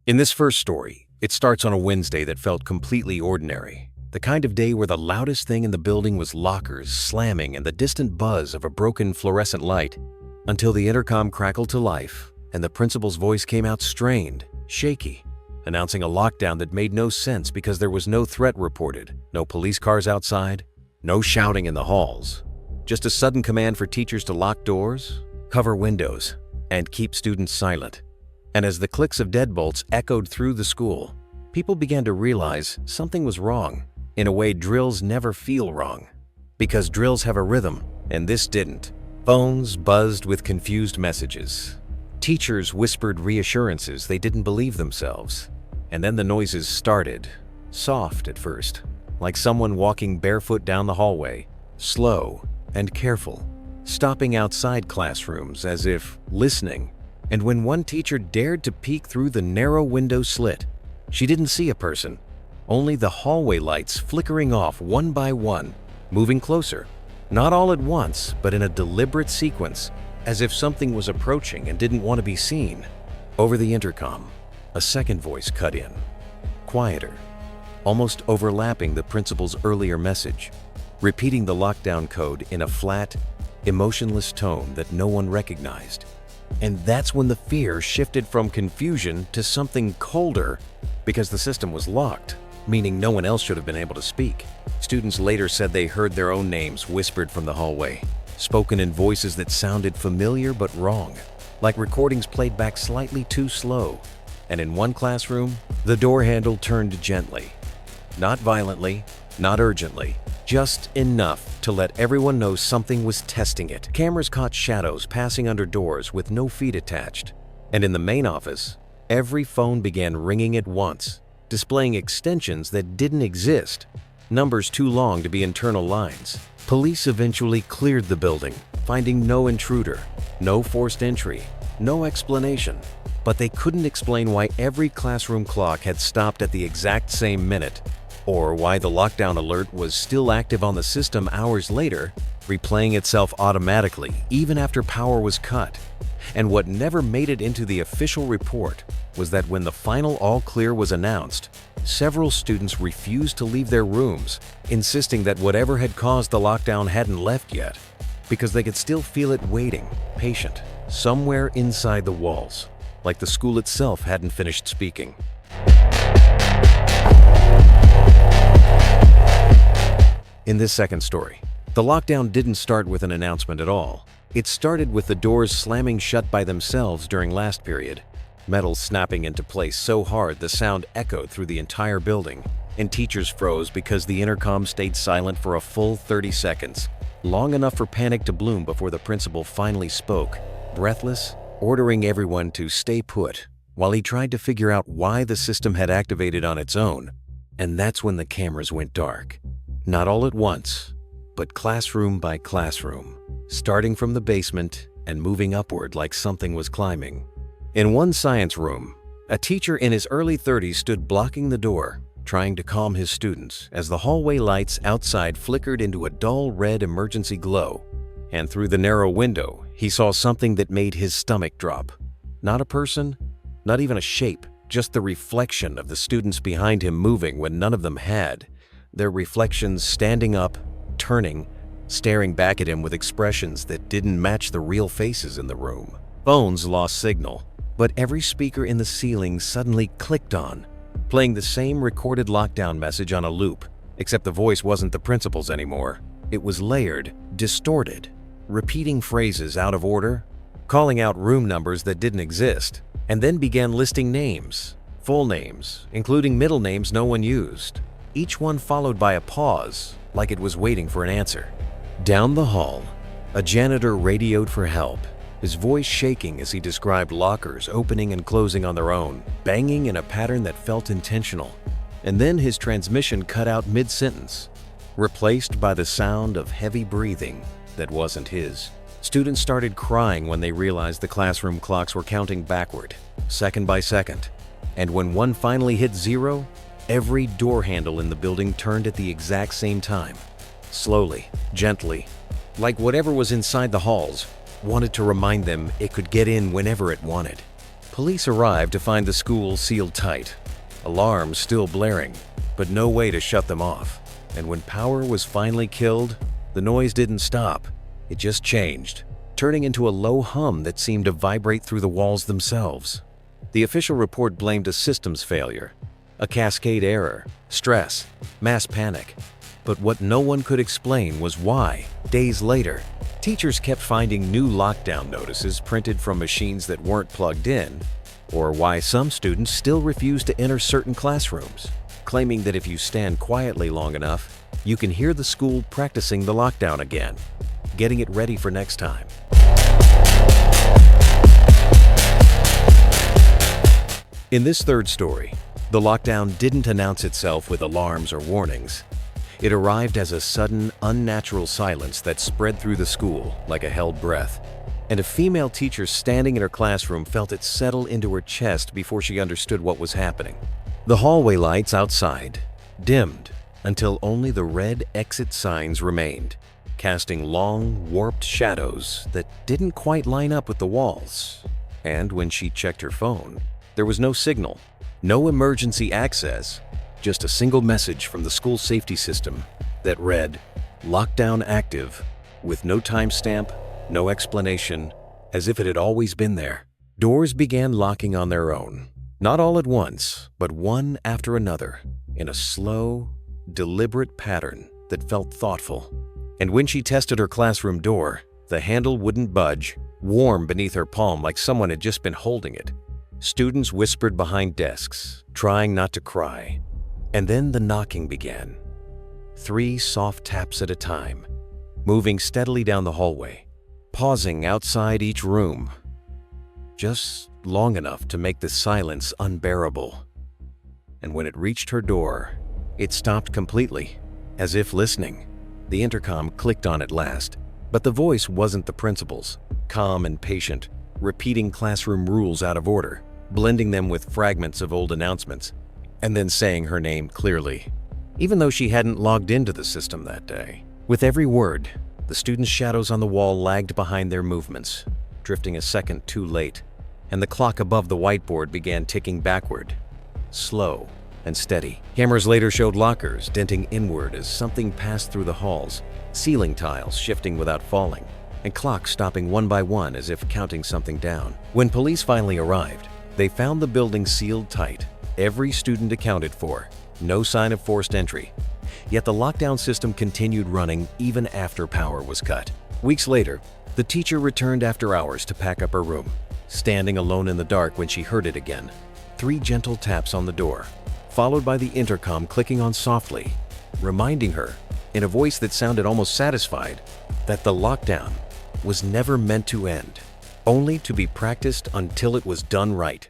In this first story, it starts on a Wednesday that felt completely ordinary. The kind of day where the loudest thing in the building was lockers slamming and the distant buzz of a broken fluorescent light, until the intercom crackled to life and the principal's voice came out strained, shaky, announcing a lockdown that made no sense because there was no threat reported, no police cars outside, no shouting in the halls. Just a sudden command for teachers to lock doors, cover windows, and keep students silent. And as the clicks of deadbolts echoed through the school, people began to realize something was wrong. In a way, drills never feel wrong, because drills have a rhythm, and this didn't. Phones buzzed with confused messages. Teachers whispered reassurances they didn't believe themselves. And then the noises started, soft at first, like someone walking barefoot down the hallway, slow and careful, stopping outside classrooms as if listening. And when one teacher dared to peek through the narrow window slit, she didn't see a person, only the hallway lights flickering off one by one, moving closer, not all at once, but in a deliberate sequence, as if something was approaching and didn't want to be seen. Over the intercom, a second voice cut in, quieter, almost overlapping the principal's earlier message, repeating the lockdown code in a flat, emotionless tone that no one recognized. And that's when the fear shifted from confusion to something colder, because the system was locked, meaning no one else should have been able to speak. Students later said they heard their own names whispered from the hallway, spoken in voices that sounded familiar but wrong, like recordings played back slightly too slow. And in one classroom, the door handle turned gently. Not violently, not urgently, just enough to let everyone know something was testing it. Cameras caught shadows passing under doors with no feet attached. And in the main office, every phone began ringing at once, displaying extensions that didn't exist, numbers too long to be internal lines. Police eventually cleared the building, finding no intruder, no forced entry, no explanation. But they couldn't explain why every classroom clock had stopped at the exact same minute, or why the lockdown alert was still active on the system hours later, replaying itself automatically even after power was cut. And what never made it into the official report was that when the final all clear was announced, several students refused to leave their rooms, insisting that whatever had caused the lockdown hadn't left yet, because they could still feel it waiting, patient, somewhere inside the walls, like the school itself hadn't finished speaking. In this second story, the lockdown didn't start with an announcement at all. It started with the doors slamming shut by themselves during last period, metal snapping into place so hard the sound echoed through the entire building, and teachers froze because the intercom stayed silent for a full 30 seconds, long enough for panic to bloom before the principal finally spoke, breathless, ordering everyone to stay put while he tried to figure out why the system had activated on its own. And that's when the cameras went dark. Not all at once, but classroom by classroom, starting from the basement and moving upward like something was climbing. In one science room, a teacher in his early 30s stood blocking the door, trying to calm his students as the hallway lights outside flickered into a dull red emergency glow. And through the narrow window, he saw something that made his stomach drop. Not a person, not even a shape, just the reflection of the students behind him moving when none of them had. Their reflections standing up, turning, staring back at him with expressions that didn't match the real faces in the room. Phones lost signal, but every speaker in the ceiling suddenly clicked on, playing the same recorded lockdown message on a loop, except the voice wasn't the principal's anymore. It was layered, distorted, repeating phrases out of order, calling out room numbers that didn't exist, and then began listing names, full names, including middle names no one used, each one followed by a pause, like it was waiting for an answer. Down the hall, a janitor radioed for help, his voice shaking as he described lockers opening and closing on their own, banging in a pattern that felt intentional. And then his transmission cut out mid-sentence, replaced by the sound of heavy breathing that wasn't his. Students started crying when they realized the classroom clocks were counting backward, second by second. And when one finally hit 0, every door handle in the building turned at the exact same time. Slowly, gently, like whatever was inside the halls wanted to remind them it could get in whenever it wanted. Police arrived to find the school sealed tight, alarms still blaring, but no way to shut them off. And when power was finally killed, the noise didn't stop. It just changed, turning into a low hum that seemed to vibrate through the walls themselves. The official report blamed a systems failure, a cascade error, stress, mass panic. But what no one could explain was why, days later, teachers kept finding new lockdown notices printed from machines that weren't plugged in, or why some students still refused to enter certain classrooms, claiming that if you stand quietly long enough, you can hear the school practicing the lockdown again, getting it ready for next time. In this third story, the lockdown didn't announce itself with alarms or warnings. It arrived as a sudden, unnatural silence that spread through the school like a held breath, and a female teacher standing in her classroom felt it settle into her chest before she understood what was happening. The hallway lights outside dimmed until only the red exit signs remained, casting long, warped shadows that didn't quite line up with the walls. And when she checked her phone, there was no signal, no emergency access, just a single message from the school safety system that read, "Lockdown active," with no timestamp, no explanation, as if it had always been there. Doors began locking on their own, not all at once, but one after another, in a slow, deliberate pattern that felt thoughtful. And when she tested her classroom door, the handle wouldn't budge, warm beneath her palm like someone had just been holding it. Students whispered behind desks, trying not to cry. And then the knocking began. 3 soft taps at a time, moving steadily down the hallway, pausing outside each room, just long enough to make the silence unbearable. And when it reached her door, it stopped completely, as if listening. The intercom clicked on at last, but the voice wasn't the principal's, calm and patient, repeating classroom rules out of order, blending them with fragments of old announcements, and then saying her name clearly, even though she hadn't logged into the system that day. With every word, the students' shadows on the wall lagged behind their movements, drifting a second too late, and the clock above the whiteboard began ticking backward, slow and steady. Cameras later showed lockers denting inward as something passed through the halls, ceiling tiles shifting without falling, and clocks stopping one by one as if counting something down. When police finally arrived, they found the building sealed tight, every student accounted for, no sign of forced entry. Yet the lockdown system continued running even after power was cut. Weeks later, the teacher returned after hours to pack up her room, standing alone in the dark when she heard it again. 3 gentle taps on the door, followed by the intercom clicking on softly, reminding her, in a voice that sounded almost satisfied, that the lockdown was never meant to end, only to be practiced until it was done right.